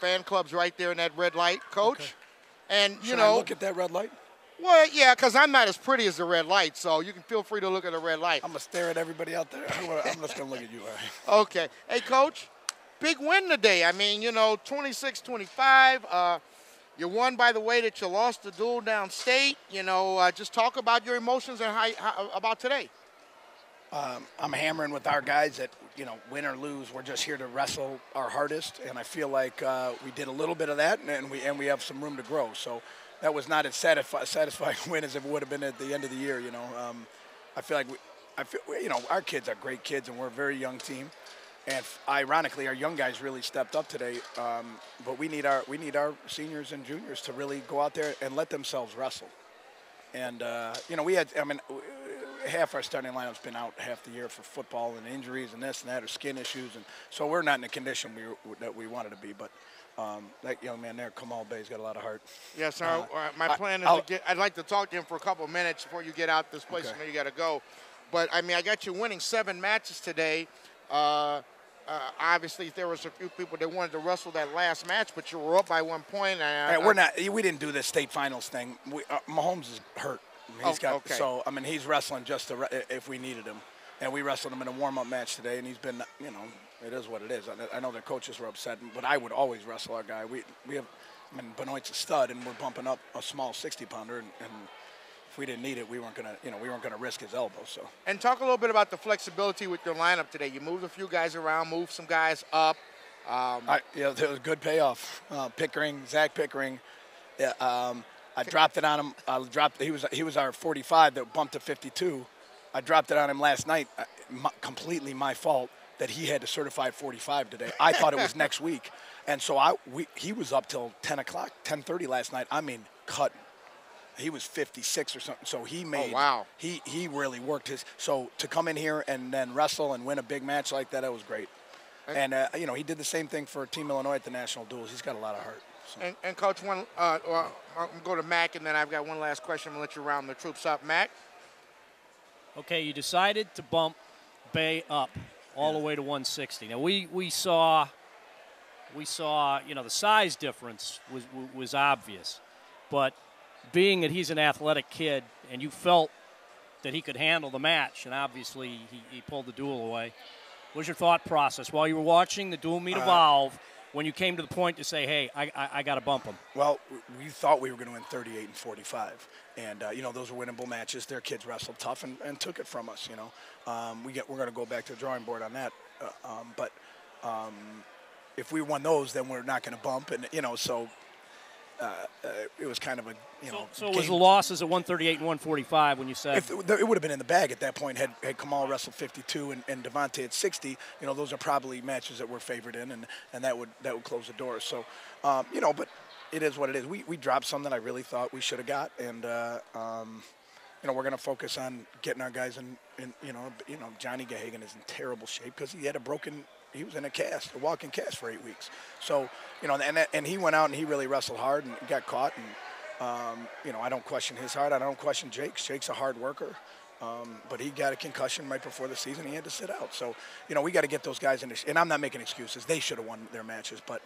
fan club's right there in that red light, Coach. Okay. And, you Should know. I look at that red light? Well, yeah, because I'm not as pretty as the red light, so you can feel free to look at the red light. I'm going to stare at everybody out there. I'm just going to look at you. All right. Okay. Hey, Coach, big win today. I mean, you know, 26-25. You won by the way that you lost the duel downstate. You know, just talk about your emotions and how about today. I'm hammering with our guys that, you know, win or lose, we're just here to wrestle our hardest, and I feel like we did a little bit of that, and we have some room to grow. So that was not as satisfying win as it would have been at the end of the year. You know, I feel like you know, our kids are great kids, and we're a very young team, and ironically, our young guys really stepped up today. But we need our seniors and juniors to really go out there and let themselves wrestle. And you know, half our starting lineup's been out half the year for football and injuries and this and that, or skin issues, and so we're not in the condition that we wanted to be. But that young man there, Kamal Bay's got a lot of heart. Yes, sir. My plan is I'd like to talk to him for a couple of minutes before you get out this place. Okay. I know you got to go. But, I mean, I got you winning 7 matches today. Obviously, there was a few people that wanted to wrestle that last match, but you were up by 1 point. We didn't do the state finals thing. Mahomes is hurt. Okay. So, I mean, he's wrestling just if we needed him. And we wrestled him in a warm-up match today, and he's been, you know, it is what it is. I know the coaches were upset, but I would always wrestle our guy. We have, I mean, Benoit's a stud, and we're bumping up a small 60-pounder, and if we didn't need it, we weren't gonna risk his elbow. So. And talk a little bit about the flexibility with your lineup today. You moved a few guys around, moved some guys up. There was a good payoff. Zach Pickering. Yeah. I dropped it on him. He was our 45 that bumped to 52. I dropped it on him last night. Completely my fault that he had to certify 45 today. I thought it was next week, and so he was up till 10 o'clock, 10:30 last night. I mean, cutting. He was 56 or something. So he made. Oh, wow. He really worked his. So to come in here and then wrestle and win a big match like that was great. And you know, he did the same thing for Team Illinois at the national duels. He's got a lot of heart. So. And Coach, I'm going to go to Mac, and then I've got one last question. I'm going to let you round the troops up. Mac? Okay, you decided to bump Bay up all the way to 160. Now, we saw, you know, the size difference was obvious. But being that he's an athletic kid and you felt that he could handle the match, and obviously he pulled the duel away, what was your thought process while you were watching the dual meet evolve? When you came to the point to say, hey, I got to bump them? Well, we thought we were going to win 38 and 45. And, you know, those were winnable matches. Their kids wrestled tough and took it from us, you know. We're going to go back to the drawing board on that. But if we won those, then we're not going to bump. And, you know, so it was kind of a, you know. So it was the losses at 138 and 145 when you said. It would have been in the bag at that point had Kamal wrestled 52 and Devontae at 60. You know, those are probably matches that we're favored in, and that would close the door. So, you know, but it is what it is. We dropped some that I really thought we should have got, and you know, we're going to focus on getting our guys in you know, Johnny Gahagan is in terrible shape because he had he was in a walking cast for 8 weeks. So, you know, and he went out and he really wrestled hard and got caught. And, you know, I don't question his heart. I don't question Jake's. Jake's a hard worker. But he got a concussion right before the season. He had to sit out. So, you know, we got to get those guys in. And I'm not making excuses. They should have won their matches. But,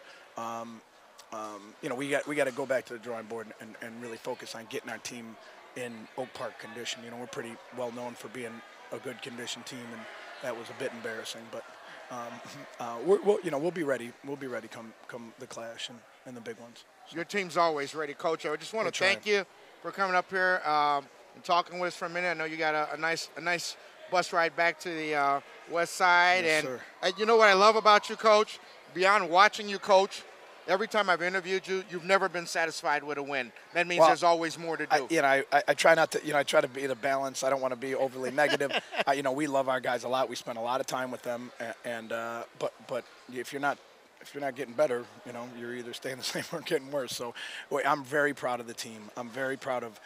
you know, we got to go back to the drawing board and really focus on getting our team in Oak Park condition. You know, we're pretty well known for being a good condition team, and that was a bit embarrassing. But we'll be ready. We'll be ready come the clash and the big ones. So. Your team's always ready, Coach. I just want to thank you for coming up here and talking with us for a minute. I know you got a nice bus ride back to the west side. Yes, and sir. You know what I love about you, Coach? Beyond watching you coach, every time I've interviewed you, you've never been satisfied with a win. That means there's always more to do. I try not to, I try to be the balance. I don't want to be overly negative. You know, we love our guys a lot. We spend a lot of time with them, but if you're not getting better, you know, you're either staying the same or getting worse. So I'm very proud of the team. I'm very proud of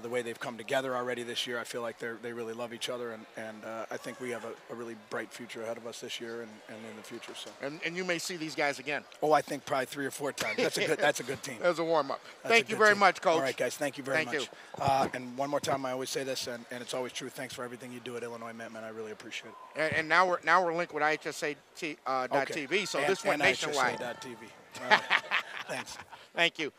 the way they've come together already this year. I feel like they really love each other, and I think we have a really bright future ahead of us this year and in the future. So. And you may see these guys again. Oh, I think probably 3 or 4 times. That's a good team. That was a warm-up. Thank you very much, Coach. All right, guys. Thank you very much. Thank you. And one more time, I always say this, and it's always true. Thanks for everything you do at Illinois Matmen. I really appreciate it. And now we're linked with IHSA.TV, so this went nationwide. IHSA.TV. Thank you.